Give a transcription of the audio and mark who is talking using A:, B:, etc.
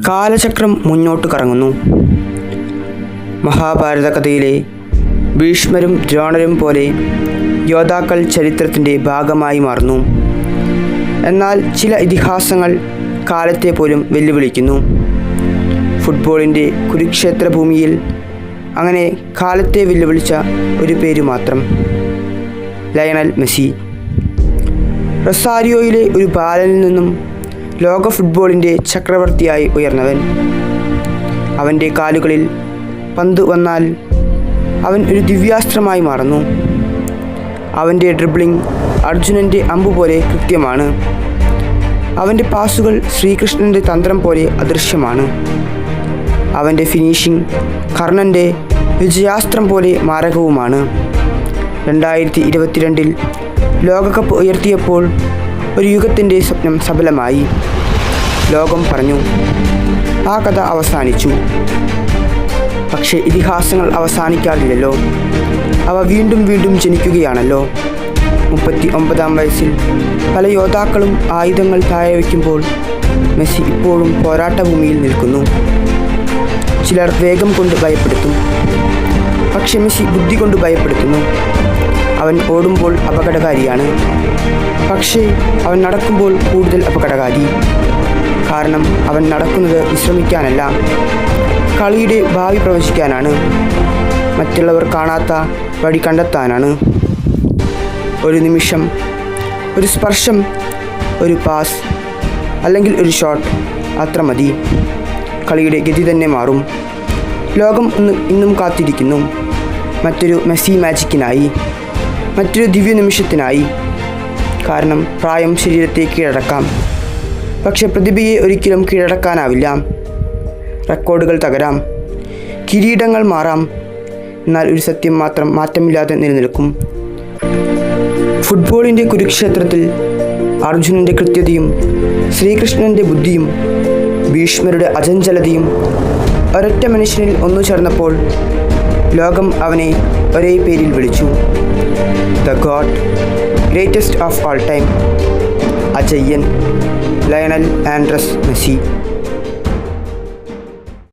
A: കാലചക്രം മുന്നോട്ട് കറങ്ങുന്നു. മഹാഭാരത കഥയിലെ ഭീഷ്മരും ദ്രോണരും പോലെ യോദ്ധാക്കൾ ചരിത്രത്തിൻ്റെ ഭാഗമായി മാറുന്നു. എന്നാൽ ചില ഇതിഹാസങ്ങൾ കാലത്തെ പോലും വെല്ലുവിളിക്കുന്നു. ഫുട്ബോളിൻ്റെ കുരുക്ഷേത്ര ഭൂമിയിൽ അങ്ങനെ കാലത്തെ വെല്ലുവിളിച്ച ഒരു പേര് മാത്രം, ലയണൽ മെസ്സി. റൊസാരിയോയിലെ ഒരു ബാലനിൽ നിന്നും ലോക ഫുട്ബോളിൻ്റെ ചക്രവർത്തിയായി ഉയർന്നവൻ. അവൻ്റെ കാലുകളിൽ പന്ത് വന്നാൽ അവൻ ഒരു ദിവ്യാസ്ത്രമായി മാറുന്നു. അവൻ്റെ ഡ്രിബ്ലിംഗ് അർജുനൻ്റെ അമ്പ് പോലെ കൃത്യമാണ്. അവൻ്റെ പാസുകൾ ശ്രീകൃഷ്ണൻ്റെ തന്ത്രം പോലെ അദൃശ്യമാണ്. അവൻ്റെ ഫിനിഷിംഗ് കർണൻ്റെ വിജയാസ്ത്രം പോലെ മാരകവുമാണ്. 2022 ലോകകപ്പ് ഉയർത്തിയപ്പോൾ ഒരു യുഗത്തിൻ്റെ സ്വപ്നം സഫലമായി. ലോകം പറഞ്ഞു, ആ കഥ അവസാനിച്ചു. പക്ഷേ ഇതിഹാസങ്ങൾ അവസാനിക്കാറില്ലല്ലോ, അവ വീണ്ടും വീണ്ടും ജനിക്കുകയാണല്ലോ. 39-ാം വയസ്സിൽ പല യോദ്ധാക്കളും ആയുധങ്ങൾ താഴെ വയ്ക്കുമ്പോൾ മെസ്സി ഇപ്പോഴും പോരാട്ടഭൂമിയിൽ നിൽക്കുന്നു. ചിലർ വേഗം കൊണ്ട് ഭയപ്പെടുത്തും, പക്ഷെ മെസ്സി ബുദ്ധി കൊണ്ട് ഭയപ്പെടുത്തുന്നു. അവൻ ഓടുമ്പോൾ അപകടകാരിയാണ്, പക്ഷേ അവൻ നടക്കുമ്പോൾ കൂടുതൽ അപകടകാരി. കാരണം അവൻ നടക്കുന്നത് വിശ്രമിക്കാനല്ല, കളിയുടെ ഭാവി പ്രവചിക്കാനാണ്. മറ്റുള്ളവർ കാണാത്ത വഴി കണ്ടെത്താനാണ്. ഒരു നിമിഷം, ഒരു സ്പർശം, ഒരു പാസ്, അല്ലെങ്കിൽ ഒരു ഷോട്ട്, അത്ര മതി. കളിയുടെ ഗതി തന്നെ മാറും. ലോകം ഇന്നും കാത്തിരിക്കുന്നു മറ്റൊരു മെസ്സി മാജിക്കിനായി, മറ്റൊരു ദിവ്യ നിമിഷത്തിനായി. കാരണം പ്രായം ശരീരത്തെ കീഴടക്കാം, പക്ഷെ പ്രതിഭയെ ഒരിക്കലും കീഴടക്കാനാവില്ല. റെക്കോർഡുകൾ തകരാം, കിരീടങ്ങൾ മാറാം, എന്നാൽ ഒരു സത്യം മാത്രം മാറ്റമില്ലാതെ നിലനിൽക്കും. ഫുട്ബോളിൻ്റെ കുരുക്ഷേത്രത്തിൽ അർജുനൻ്റെ കൃത്യതയും ശ്രീകൃഷ്ണൻ്റെ ബുദ്ധിയും ഭീഷ്മരുടെ അചഞ്ചലതയും ഒരൊറ്റ മനുഷ്യനിൽ ഒന്നു ചേർന്നപ്പോൾ ലോകം അവനെ ഒരേ പേരിൽ വിളിച്ചു, the God, greatest of all time, അജയ്യൻ, ലയണൽ ആൻഡ്രസ് മെസ്സി.